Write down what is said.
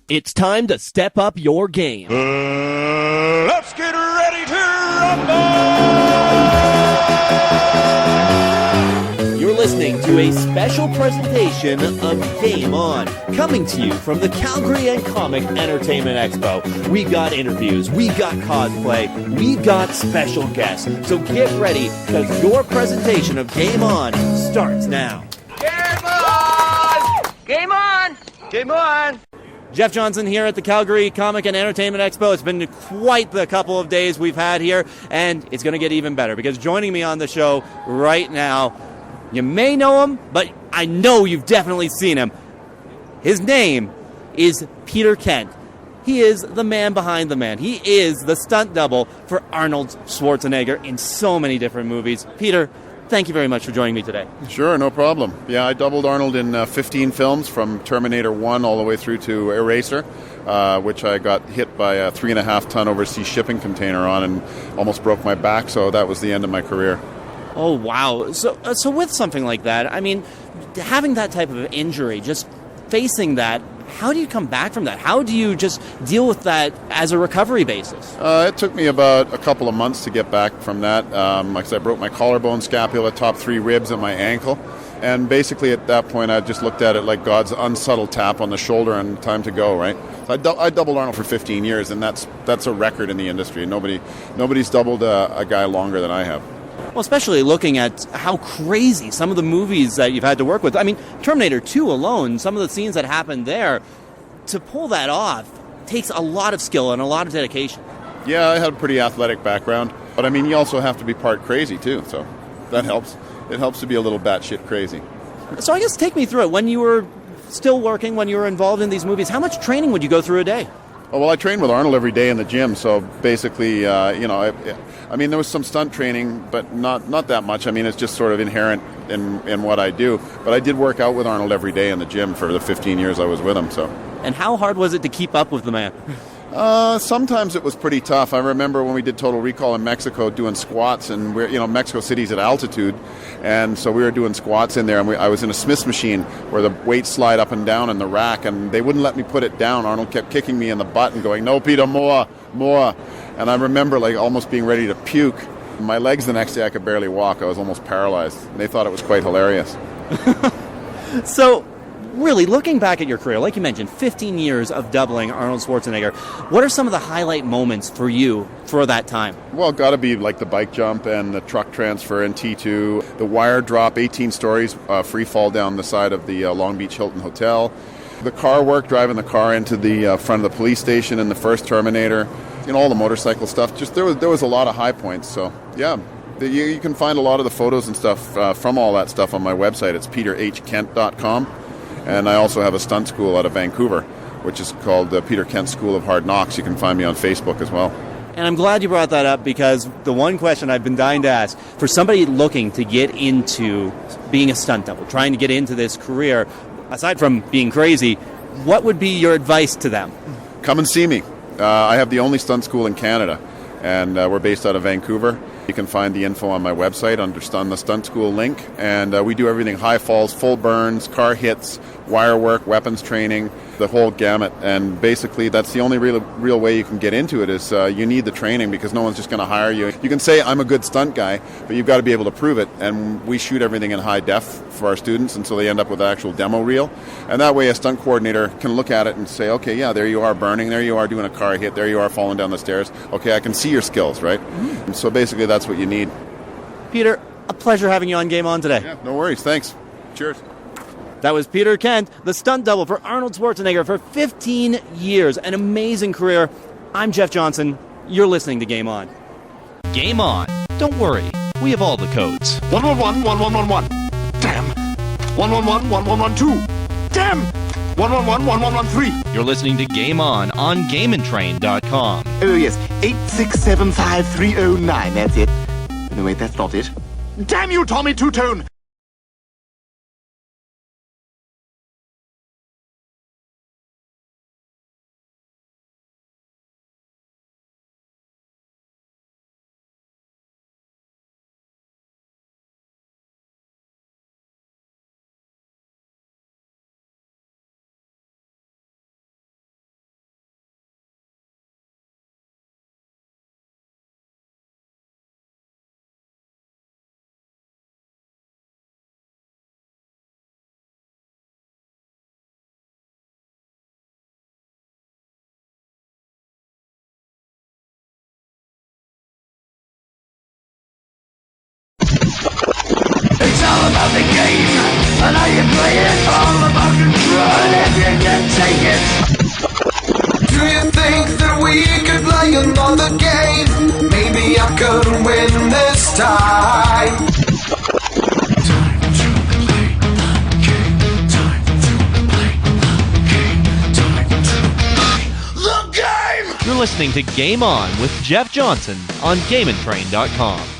It's time to step up your game. Let's get ready to rumble! You're listening to a special presentation of Game On, coming to you from the Calgary and Comic Entertainment Expo. We've got interviews, we've got cosplay, we've got special guests. So get ready, because your presentation of Game On starts now. Game on! Game on! Game on! Jeff Johnson here at the Calgary Comic and Entertainment Expo. It's been quite the couple of days we've had here, and it's going to get even better, because joining me on the show right now, you may know him, but I know you've definitely seen him. His name is Peter Kent. He is the man behind the man. He is the stunt double for Arnold Schwarzenegger in so many different movies. Peter, thank you very much for joining me today. Sure, no problem. Yeah, I doubled Arnold in 15 films, from Terminator 1 all the way through to Eraser, which I got hit by a 3.5-ton overseas shipping container on and almost broke my back, so that was the end of my career. Oh, wow. So with something like that, I mean, having that type of injury, just facing that, how do you come back from that? How do you just deal with that as a recovery basis? It took me about a couple of months to get back from that. Like I said, I broke my collarbone, scapula, top 3 ribs, and my ankle. And basically at that point, I just looked at it like God's unsubtle tap on the shoulder and time to go, right? So I doubled Arnold for 15 years, and that's a record in the industry. Nobody's doubled a guy longer than I have. Well, especially looking at how crazy some of the movies that you've had to work with. I mean, Terminator 2 alone, some of the scenes that happened there, to pull that off takes a lot of skill and a lot of dedication. Yeah, I had a pretty athletic background, but I mean, you also have to be part crazy too, so that helps. It helps to be a little batshit crazy. So I guess take me through it. When you were still working, when you were involved in these movies, how much training would you go through a day? Oh, well, I trained with Arnold every day in the gym, so basically, I mean, there was some stunt training, but not that much. I mean, it's just sort of inherent in what I do. But I did work out with Arnold every day in the gym for the 15 years I was with him. So. And how hard was it to keep up with the man? Sometimes it was pretty tough. I remember when we did Total Recall in Mexico doing squats, and Mexico City's at altitude, and so we were doing squats in there, and I was in a Smith's machine where the weights slide up and down in the rack, and they wouldn't let me put it down. Arnold kept kicking me in the butt and going, "No, Peter, more." And I remember like almost being ready to puke. My legs the next day, I could barely walk. I was almost paralyzed. And they thought it was quite hilarious. So, really, looking back at your career, like you mentioned, 15 years of doubling Arnold Schwarzenegger, what are some of the highlight moments for you for that time? Well, got to be like the bike jump and the truck transfer in T2, the wire drop, 18 stories, free fall down the side of the Long Beach Hilton Hotel, the car work, driving the car into the front of the police station in the first Terminator, all the motorcycle stuff. Just there was a lot of high points. So, yeah. You can find a lot of the photos and stuff from all that stuff on my website. It's peterhkent.com. And I also have a stunt school out of Vancouver, which is called the Peter Kent School of Hard Knocks. You can find me on Facebook as well. And I'm glad you brought that up, because the one question I've been dying to ask, for somebody looking to get into being a stunt double, trying to get into this career, aside from being crazy, what would be your advice to them? Come and see me. I have the only stunt school in Canada, and we're based out of Vancouver. You can find the info on my website under the Stunt School link, and we do everything: high falls, full burns, car hits, wire work, weapons training, the whole gamut. And basically that's the only real way you can get into it is you need the training, because no one's just going to hire you. You can say I'm a good stunt guy, but you've got to be able to prove it, and we shoot everything in high def for our students, and so they end up with an actual demo reel, and that way a stunt coordinator can look at it and say, okay, yeah, there you are burning, there you are doing a car hit, there you are falling down the stairs, okay, I can see your skills, right? Mm-hmm. And so basically that's what you need. Peter, a pleasure having you on Game On today. Yeah, no worries, thanks. Cheers. That was Peter Kent, the stunt double for Arnold Schwarzenegger for 15 years. An amazing career. I'm Jeff Johnson. You're listening to Game On. Game On. Don't worry. We have all the codes. 111 1111. Damn. 111 1112. Damn. 111 1113. You're listening to Game On GameNTrain.com. Oh, yes. 8675309. That's it. No, wait, that's not it. Damn you, Tommy Two-Tone! can play it, all about control. If you can take it. Do you think that we could play another game? Maybe I could win this time. You're listening to Game On with Jeff Johnson on GameNTrain.com.